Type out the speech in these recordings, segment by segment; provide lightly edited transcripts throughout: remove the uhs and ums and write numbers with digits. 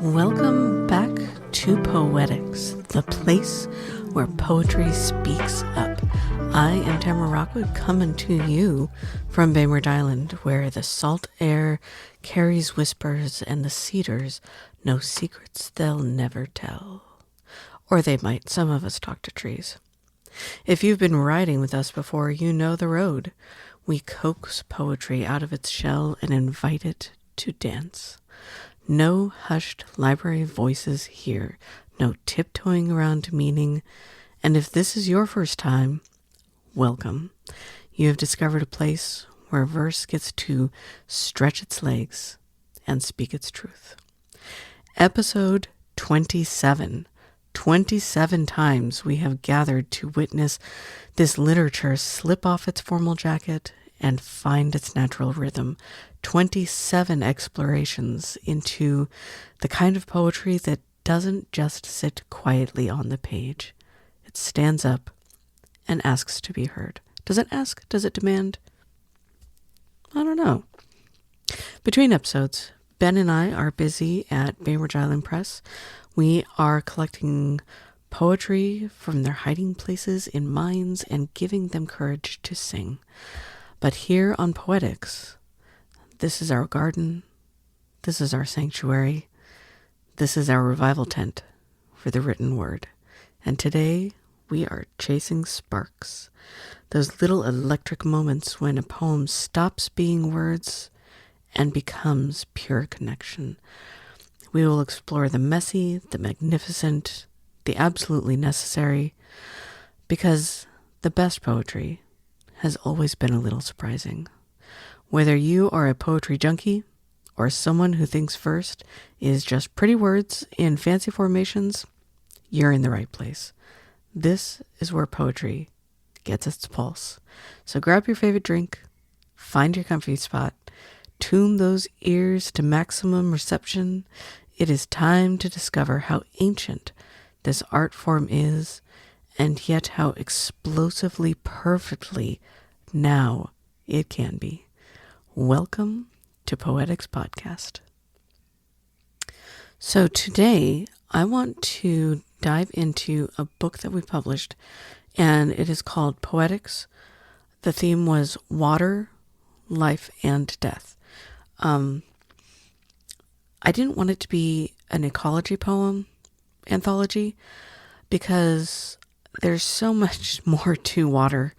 Welcome back to Poetics, the place where poetry speaks up. I am Tamarah Rockwood, coming to you from Bainbridge Island, where the salt air carries whispers and the cedars know secrets they'll never tell. Or they might. Some of us talk to trees. If you've been riding with us before, you know the road. We coax poetry out of its shell and invite it to dance. No hushed library voices here, no tiptoeing around meaning, and if this is your first time, welcome. You have discovered a place where verse gets to stretch its legs and speak its truth. Episode 27. 27 times we have gathered to witness this literature slip off its formal jacket and find its natural rhythm. 27 explorations into the kind of poetry that doesn't just sit quietly on the page. It stands up and asks to be heard. Does it ask? Does it demand? I don't know. Between episodes, Ben and I are busy at Bainbridge Island Press. We are collecting poetry from their hiding places in minds and giving them courage to sing. But here on Poetics, this is our garden, this is our sanctuary, this is our revival tent for the written word. And today we are chasing sparks, those little electric moments when a poem stops being words and becomes pure connection. We will explore the messy, the magnificent, the absolutely necessary, because the best poetry has always been a little surprising. Whether you are a poetry junkie or someone who thinks verse is just pretty words in fancy formations, you're in the right place. This is where poetry gets its pulse. So grab your favorite drink, find your comfy spot, tune those ears to maximum reception. It is time to discover how ancient this art form is, and yet how explosively perfectly now it can be. Welcome to Poetics Podcast. So today I want to dive into a book that we published, and it is called Poetics. The theme was water, life, and death. I didn't want it to be an ecology poem anthology because there's so much more to water.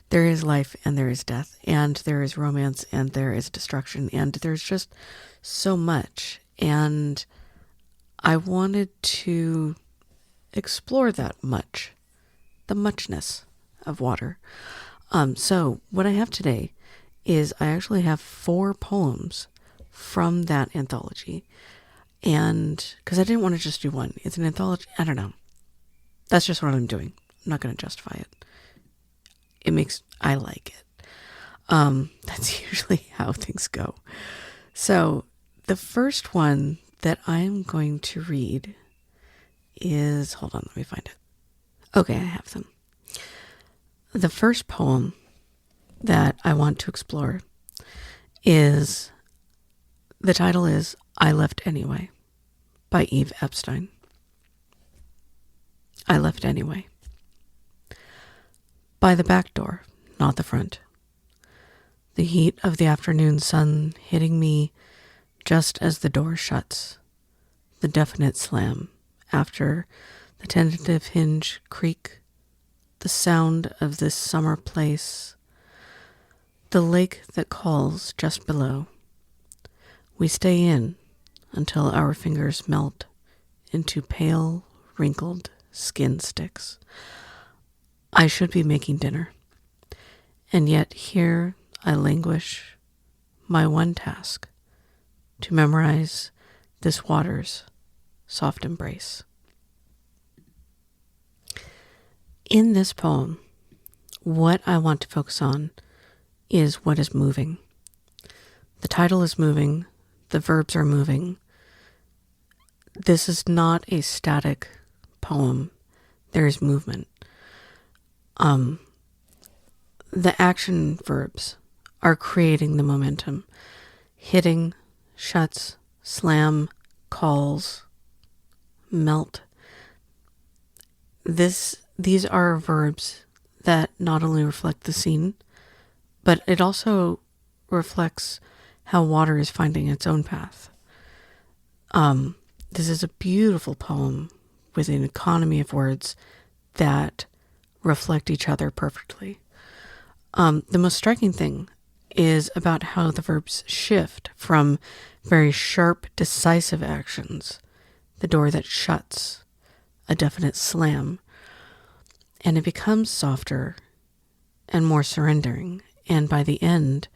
There is life and there is death, and there is romance and there is destruction, and there's just so much. And I wanted to explore that much, the muchness of water. So what I have today is I actually have 4 poems from that anthology. And because I didn't want to just do one, it's an anthology. I don't know. That's just what I'm doing. I'm not going to justify it. I like it. That's usually how things go. So the first one that I'm going to read is, hold on, let me find it. Okay, I have them. The first poem that I want to explore is, the title is I Left Anyway by Epstein. I left anyway. By the back door, not the front. The heat of the afternoon sun hitting me just as the door shuts. The definite slam after the tentative hinge creak. The sound of this summer place. The lake that calls just below. We stay in until our fingers melt into pale, wrinkled skin sticks. I should be making dinner, and yet here I languish, my one task, to memorize this water's soft embrace. In this poem, what I want to focus on is what is moving. The title is moving, the verbs are moving. This is not a static poem. There is movement. the action verbs are creating the momentum. Hitting, shuts, slam, calls, melt. These are verbs that not only reflect the scene, but it also reflects how water is finding its own path. This is a beautiful poem with an economy of words that reflect each other perfectly. The most striking thing is about how the verbs shift from very sharp, decisive actions, the door that shuts, a definite slam, and it becomes softer and more surrendering. And by the end,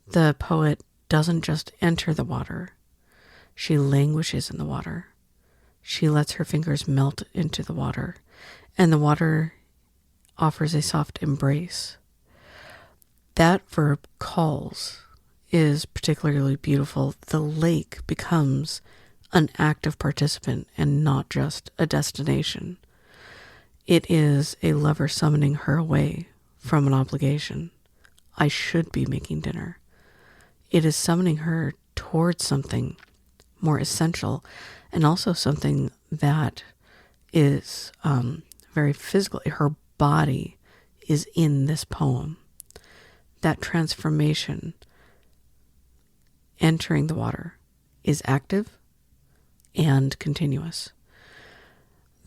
the poet doesn't just enter the water. She languishes in the water. She lets her fingers melt into the water, and the water offers a soft embrace. That verb calls is particularly beautiful. The lake becomes an active participant and not just a destination. It is a lover summoning her away from an obligation. I should be making dinner. It is summoning her towards something more essential and also something that is very physical. Her body is in this poem. That transformation, entering the water, is active and continuous.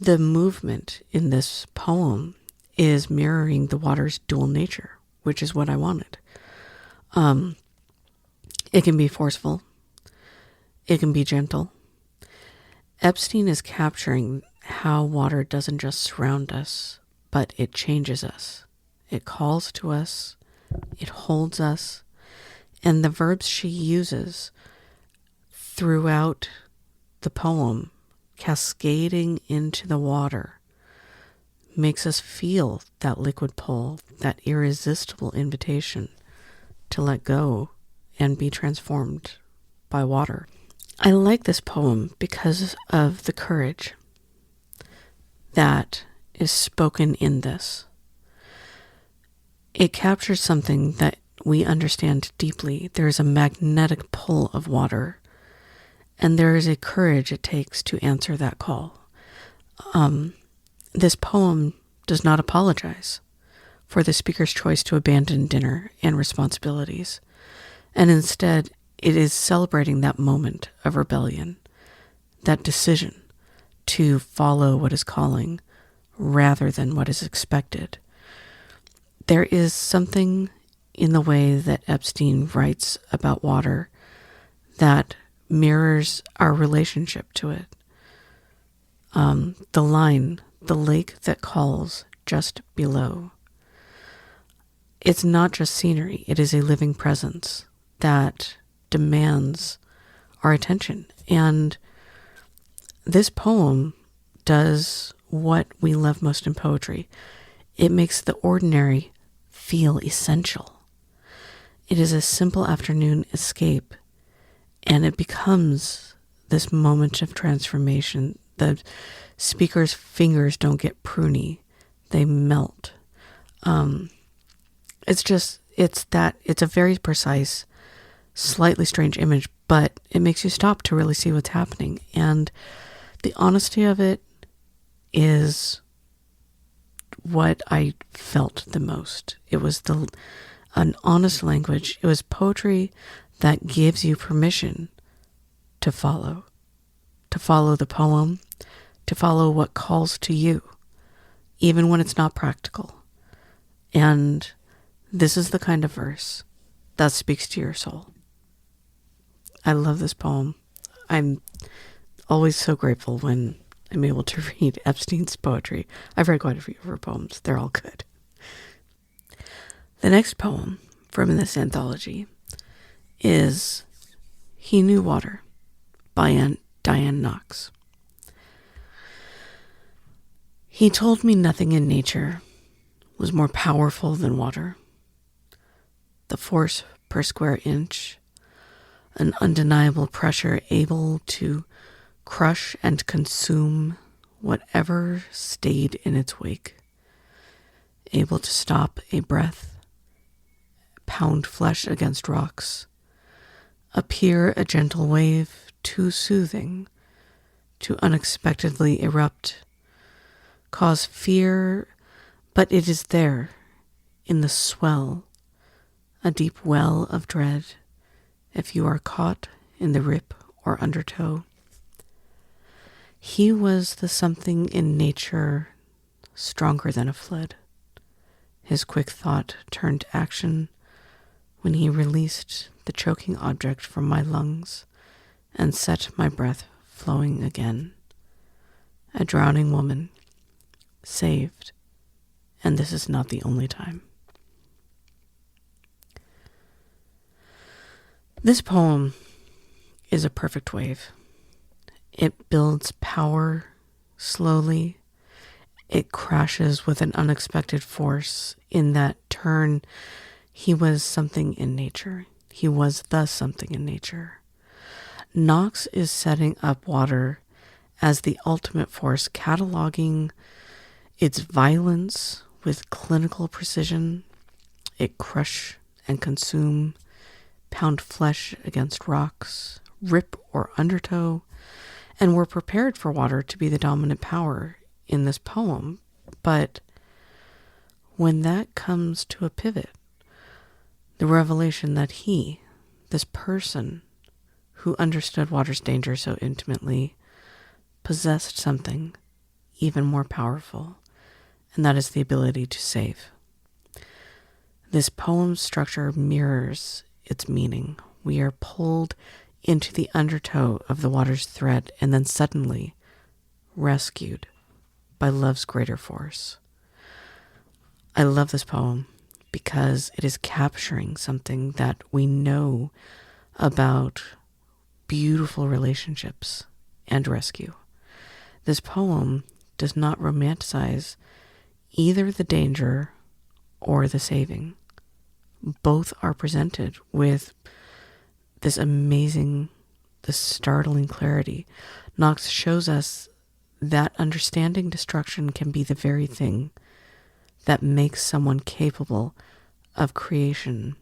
The movement in this poem is mirroring the water's dual nature, which is what I wanted. It can be forceful. It can be gentle. Epstein is capturing how water doesn't just surround us, but it changes us. It calls to us. It holds us. And the verbs she uses throughout the poem, cascading into the water, makes us feel that liquid pull, that irresistible invitation to let go and be transformed by water. I like this poem because of the courage that is spoken in this. It captures something that we understand deeply. There is a magnetic pull of water, and there is a courage it takes to answer that call. This poem does not apologize for the speaker's choice to abandon dinner and responsibilities, and instead it is celebrating that moment of rebellion, that decision to follow what is calling rather than what is expected. There is something in the way that Epstein writes about water that mirrors our relationship to it. The line, the lake that calls just below. It's not just scenery, it is a living presence that demands our attention. And this poem does what we love most in poetry. It makes the ordinary feel essential. It is a simple afternoon escape, and it becomes this moment of transformation. The speaker's fingers don't get pruny, they melt. It's a very precise, slightly strange image, but it makes you stop to really see what's happening. And the honesty of it is what I felt the most. It was an honest language. It was poetry that gives you permission to follow the poem, to follow what calls to you, even when it's not practical. And this is the kind of verse that speaks to your soul. I love this poem. I'm always so grateful when I'm able to read Epstein's poetry. I've read quite a few of her poems. They're all good. The next poem from this anthology is He Knew Water by Dianne Knox. He told me nothing in nature was more powerful than water. The force per square inch, an undeniable pressure able to crush and consume whatever stayed in its wake. able to stop a breath, pound flesh against rocks, appear a gentle wave, too soothing, to unexpectedly erupt, cause fear, but it is there, in the swell, a deep well of dread, if you are caught in the rip or undertow. He was the something in nature stronger than a flood. His quick thought turned to action when he released the choking object from my lungs and set my breath flowing again. A drowning woman, saved, and this is not the only time. This poem is a perfect wave. It builds power slowly. It crashes with an unexpected force. In that turn, he was something in nature. He was the something in nature. Knox is setting up water as the ultimate force, cataloging its violence with clinical precision. It crush and consume, pound flesh against rocks, rip or undertow, and we're prepared for water to be the dominant power in this poem. But when that comes to a pivot, the revelation that he, this person who understood water's danger so intimately, possessed something even more powerful, and that is the ability to save. This poem's structure mirrors its meaning. We are pulled into the undertow of the water's thread and then suddenly rescued by love's greater force. I love this poem because it is capturing something that we know about beautiful relationships and rescue. This poem does not romanticize either the danger or the saving. Both are presented with this amazing, this startling clarity. Knox shows us that understanding destruction can be the very thing that makes someone capable of creation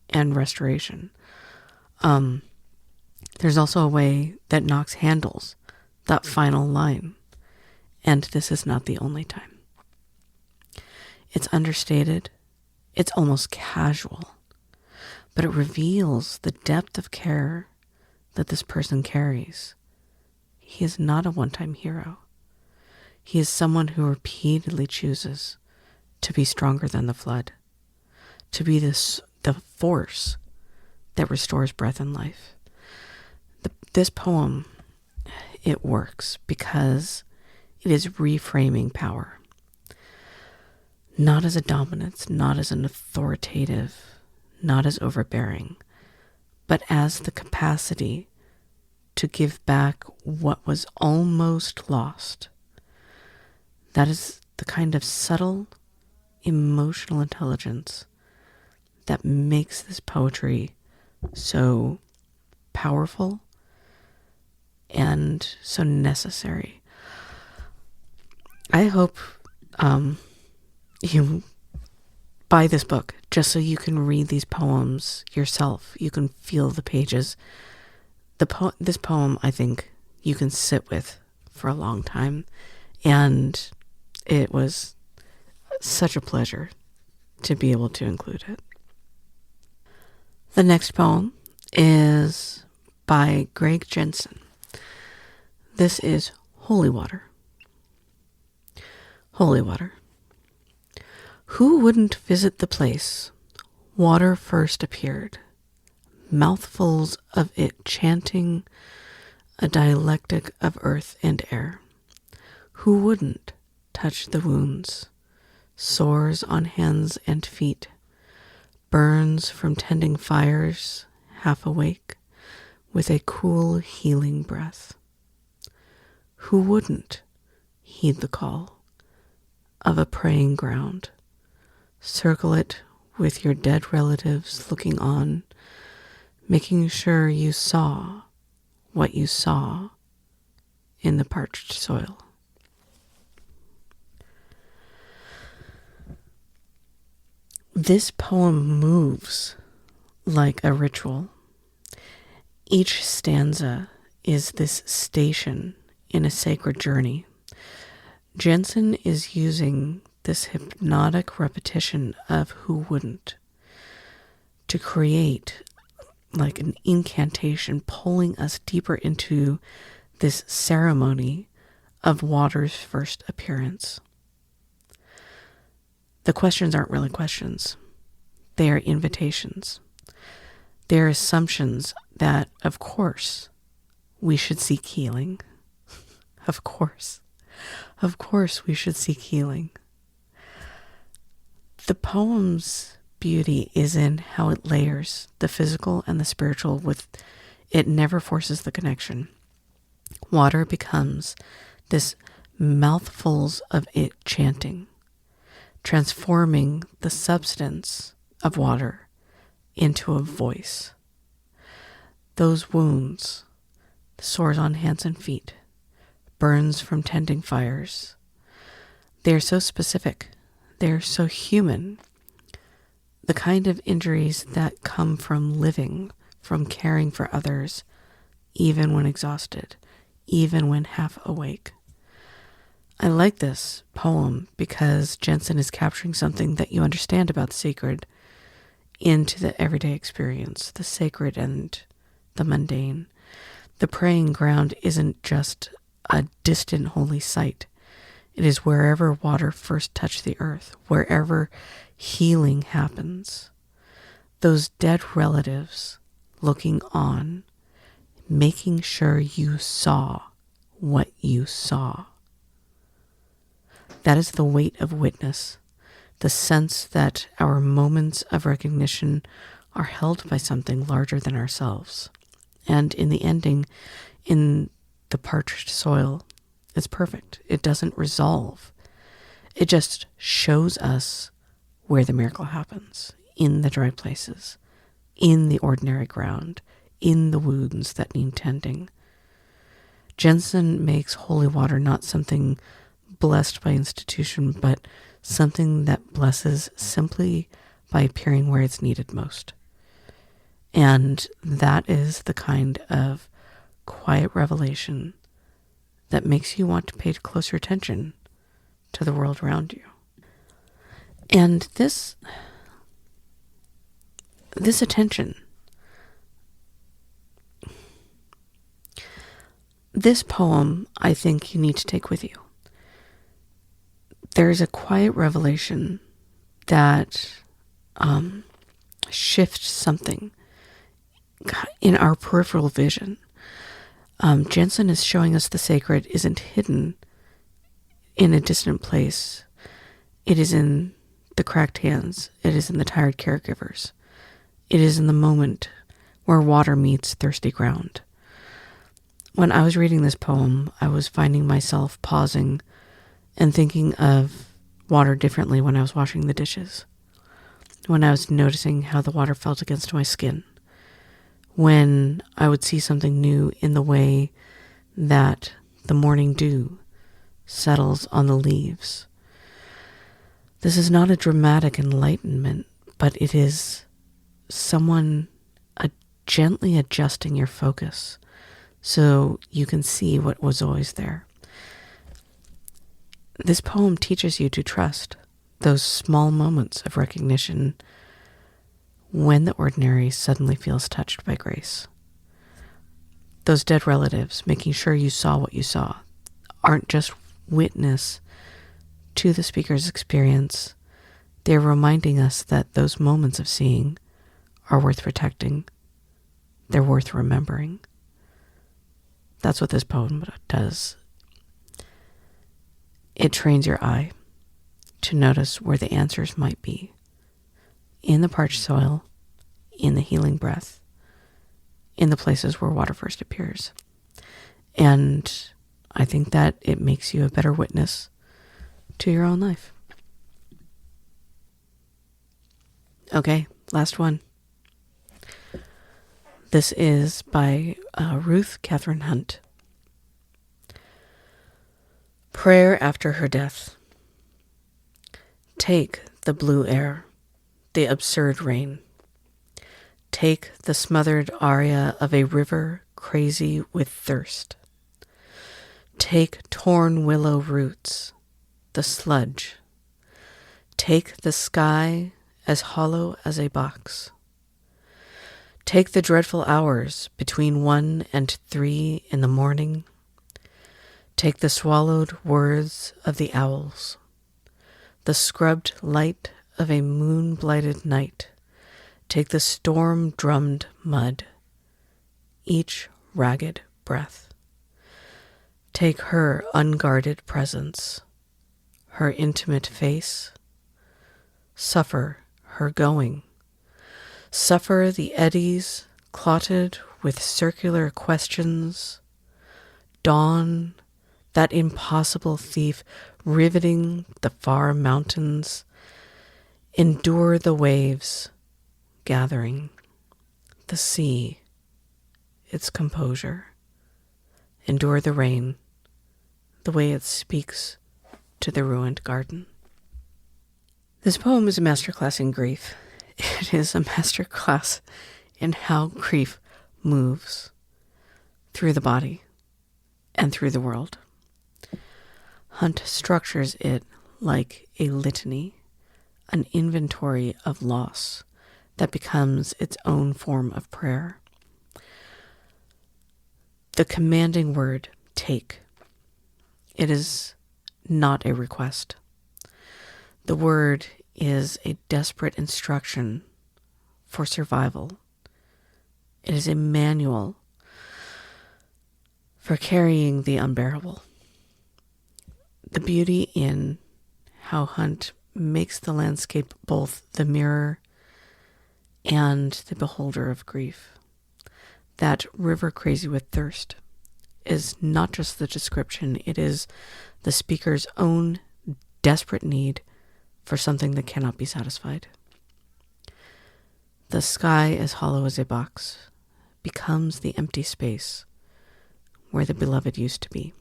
and restoration. There's also a way that Knox handles that final line, and this is not the only time. It's understated, it's almost casual, but it reveals the depth of care that this person carries. He is not a one-time hero. He is someone who repeatedly chooses to be stronger than the flood, to be the force that restores breath and life. This poem, it works because it is reframing power. Not as a dominance, not as an authoritative, not as overbearing, but as the capacity to give back what was almost lost. That is the kind of subtle, emotional intelligence that makes this poetry so powerful and so necessary. I hope you buy this book just so you can read these poems yourself. You can feel the pages. This poem, I think, you can sit with for a long time, and it was such a pleasure to be able to include it. The next poem is by Greg Jensen. This is Holy Water. Holy water. Who wouldn't visit the place water first appeared, mouthfuls of it chanting a dialectic of earth and air? Who wouldn't touch the wounds, sores on hands and feet, burns from tending fires, half awake, with a cool healing breath? Who wouldn't heed the call of a praying ground, circle it with your dead relatives looking on, making sure you saw what you saw in the parched soil? This poem moves like a ritual. Each stanza is this station in a sacred journey. Jensen is using this hypnotic repetition of who wouldn't to create like an incantation, pulling us deeper into this ceremony of water's first appearance. The questions aren't really questions. They are invitations. They are assumptions that, of course, we should seek healing. Of course. Of course we should seek healing. The poem's beauty is in how it layers the physical and the spiritual with it never forces the connection. Water becomes this mouthfuls of it chanting, transforming the substance of water into a voice. Those wounds, the sores on hands and feet, burns from tending fires, they're so specific, they're so human. The kind of injuries that come from living, from caring for others, even when exhausted, even when half awake. I like this poem because Jensen is capturing something that you understand about the sacred into the everyday experience, the sacred and the mundane. The praying ground isn't just a distant holy site. It is wherever water first touched the earth, wherever healing happens. Those dead relatives looking on, making sure you saw what you saw. That is the weight of witness, the sense that our moments of recognition are held by something larger than ourselves. And in the ending, in the parched soil, it's perfect. It doesn't resolve. It just shows us where the miracle happens, in the dry places, in the ordinary ground, in the wounds that need tending. Jensen makes holy water not something blessed by institution, but something that blesses simply by appearing where it's needed most. And that is the kind of quiet revelation that makes you want to pay closer attention to the world around you. And this attention, this poem, I think you need to take with you. There's a quiet revelation that shifts something in our peripheral vision. Jensen is showing us the sacred isn't hidden in a distant place. It is in the cracked hands. It is in the tired caregivers. It is in the moment where water meets thirsty ground. When I was reading this poem, I was finding myself pausing and thinking of water differently when I was washing the dishes, when I was noticing how the water felt against my skin, when I would see something new in the way that the morning dew settles on the leaves. This is not a dramatic enlightenment, but it is someone gently adjusting your focus so you can see what was always there. This poem teaches you to trust those small moments of recognition when the ordinary suddenly feels touched by grace. Those dead relatives, making sure you saw what you saw, aren't just witness to the speaker's experience. They're reminding us that those moments of seeing are worth protecting. They're worth remembering. That's what this poem does. It trains your eye to notice where the answers might be. In the parched soil, in the healing breath, in the places where water first appears. And I think that it makes you a better witness to your own life. Okay, last one. This is by Ruth Catherine Hunt. Prayer after her death. Take the blue air. the absurd rain. Take the smothered aria of a river crazy with thirst. Take torn willow roots, the sludge. Take the sky as hollow as a box. Take the dreadful hours between 1 and 3 in the morning. Take the swallowed words of the owls, the scrubbed light of a moon-blighted night. Take the storm-drummed mud, each ragged breath. Take her unguarded presence, her intimate face. Suffer her going. Suffer the eddies clotted with circular questions. Dawn, that impossible thief riveting the far mountains. Endure the waves gathering, the sea, its composure. Endure the rain, the way it speaks to the ruined garden. This poem is a masterclass in grief. It is a masterclass in how grief moves through the body and through the world. Hunt structures it like a litany, an inventory of loss that becomes its own form of prayer. The commanding word, take. It is not a request. The word is a desperate instruction for survival. It is a manual for carrying the unbearable. The beauty in how Hunt makes the landscape both the mirror and the beholder of grief. That river crazy with thirst is not just the description, it is the speaker's own desperate need for something that cannot be satisfied. The sky as hollow as a box becomes the empty space where the beloved used to be.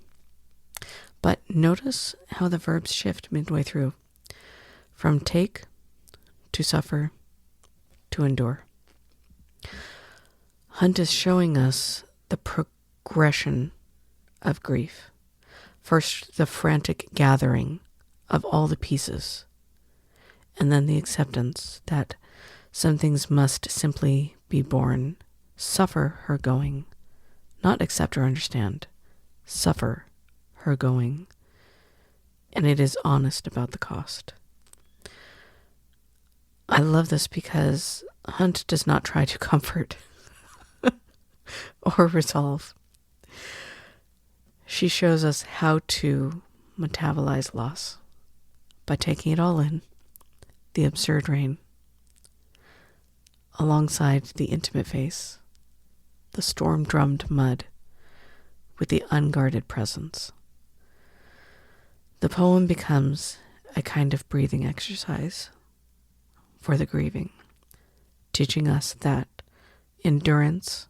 But notice how the verbs shift midway through, from take to suffer to endure. Hunt is showing us the progression of grief. First, the frantic gathering of all the pieces, and then the acceptance that some things must simply be borne. Suffer her going, not accept or understand. Suffer her going, and it is honest about the cost. I love this because Hunt does not try to comfort or resolve. She shows us how to metabolize loss by taking it all in, the absurd rain, alongside the intimate face, the storm-drummed mud, with the unguarded presence. The poem becomes a kind of breathing exercise for the grieving, teaching us that endurance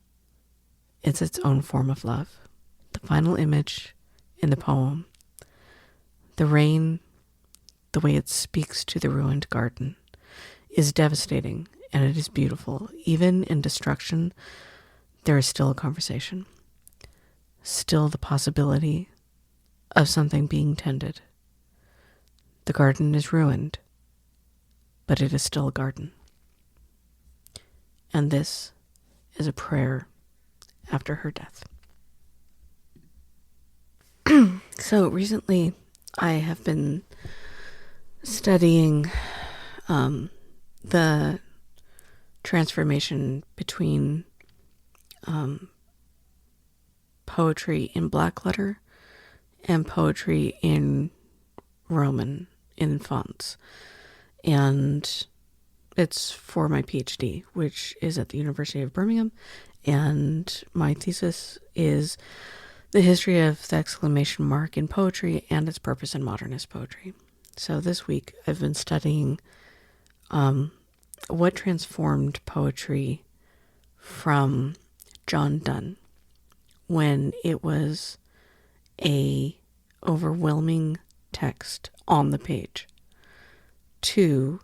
is its own form of love. The final image in the poem, the rain, the way it speaks to the ruined garden, is devastating and it is beautiful. Even in destruction, there is still a conversation, still the possibility of something being tended. The garden is ruined, but it is still a garden. And this is a prayer after her death. So recently I have been studying the transformation between poetry in black letter and poetry in Roman, in fonts. And it's for my PhD, which is at the University of Birmingham. And my thesis is the history of the exclamation mark in poetry and its purpose in modernist poetry. So this week I've been studying what transformed poetry from John Donne, when it was a overwhelming text on the page, to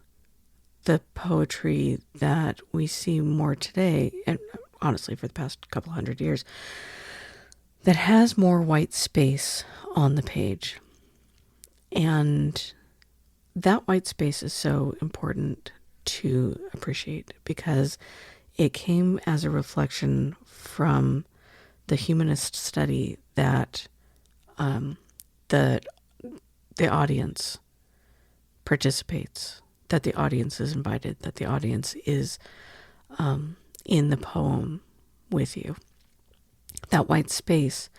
the poetry that we see more today, and honestly for the past couple hundred years, that has more white space on the page. And that white space is so important to appreciate because it came as a reflection from the humanist study that the audience participates, that the audience is invited, that the audience is in the poem with you. That white space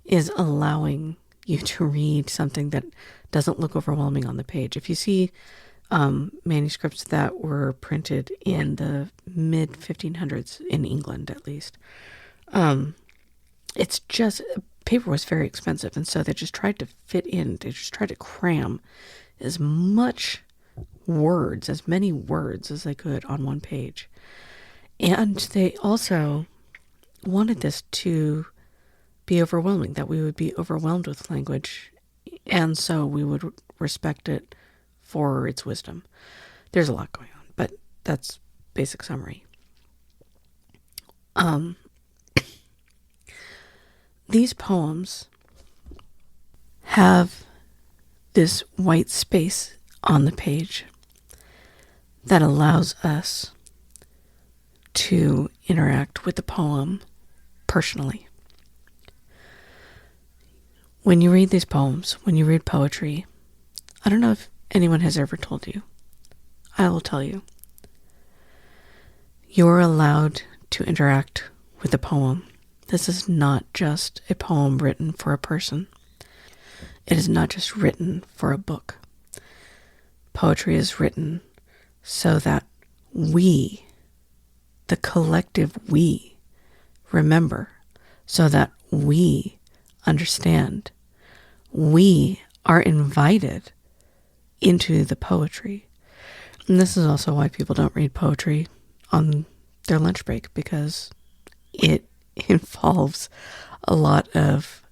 is allowing you to read something that doesn't look overwhelming on the page. If you see manuscripts that were printed in the mid 1500s, in England at least, it's just, paper was very expensive, and so they just tried to fit in, they just tried to cram as much words, as many words as they could on one page. And they also wanted this to be overwhelming, that we would be overwhelmed with language, and so we would respect it for its wisdom. There's a lot going on, but that's basic summary. These poems have this white space on the page that allows us to interact with the poem personally. When you read these poems, when you read poetry, I don't know if anyone has ever told you. I will tell you. You're allowed to interact with the poem. This is not just a poem written for a person. It is not just written for a book. Poetry is written so that we, the collective we, remember, so that we understand. We are invited into the poetry. And this is also why people don't read poetry on their lunch break, because it involves a lot of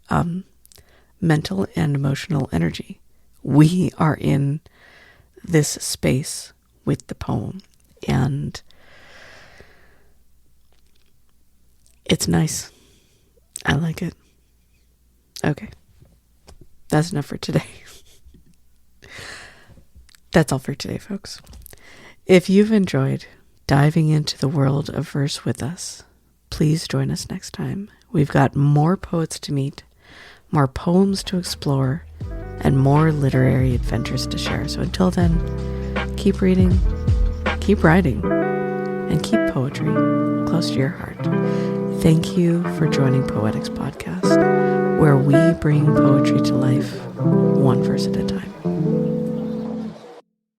mental and emotional energy. We are in this space with the poem, and it's nice. I like it. Okay. That's enough for today. That's all for today, folks. If you've enjoyed diving into the world of verse with us, please join us next time. We've got more poets to meet, more poems to explore, and more literary adventures to share. So until then, keep reading, keep writing, and keep poetry close to your heart. Thank you for joining Poetics Podcast, where we bring poetry to life